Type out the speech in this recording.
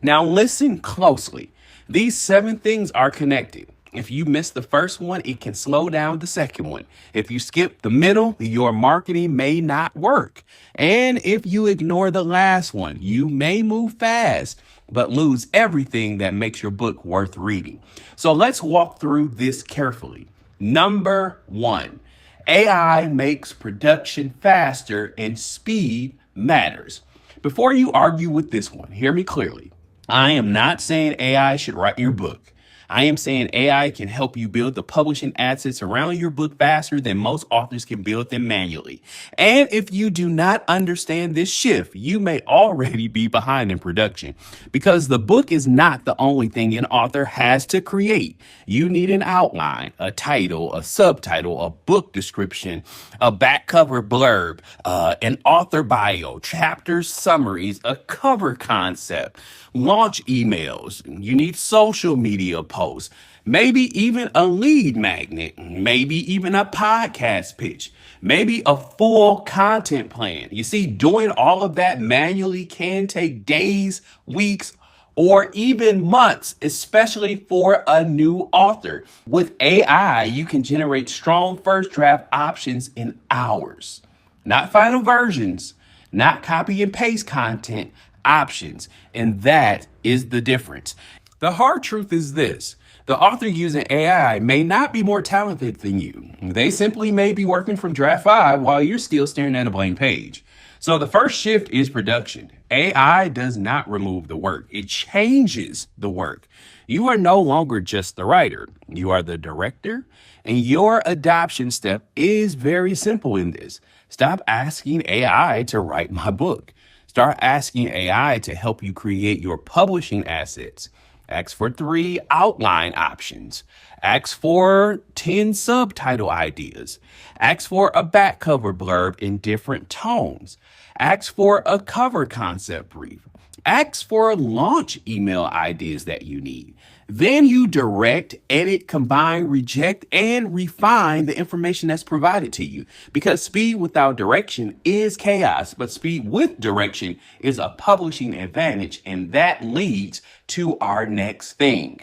Now, listen closely. These 7 things are connected. If you miss the first one, it can slow down the second one. If you skip the middle, your marketing may not work. And if you ignore the last one, you may move fast, but lose everything that makes your book worth reading. So let's walk through this carefully. Number 1, AI makes production faster and speed matters. Before you argue with this one, hear me clearly. I am not saying AI should write your book. I am saying AI can help you build the publishing assets around your book faster than most authors can build them manually. And if you do not understand this shift, you may already be behind in production because the book is not the only thing an author has to create. You need an outline, a title, a subtitle, a book description, a back cover blurb, an author bio, chapters, summaries, a cover concept, launch emails. You need social media posts, maybe even a lead magnet, maybe even a podcast pitch, maybe a full content plan. You see, doing all of that manually can take days, weeks, or even months, especially for a new author. With AI, you can generate strong first draft options in hours, not final versions, not copy and paste content, options. And that is the difference. The hard truth is this. The author using AI may not be more talented than you. They simply may be working from draft 5 while you're still staring at a blank page. So the first shift is production. AI does not remove the work. It changes the work. You are no longer just the writer. You are the director, and your adoption step is very simple in this. Stop asking AI to write my book. Start asking AI to help you create your publishing assets. Ask for 3 outline options. Ask for 10 subtitle ideas. Ask for a back cover blurb in different tones. Ask for a cover concept brief. Ask for launch email ideas that you need. Then you direct, edit, combine, reject, and refine the information that's provided to you. Because speed without direction is chaos, but speed with direction is a publishing advantage, and that leads to our next thing.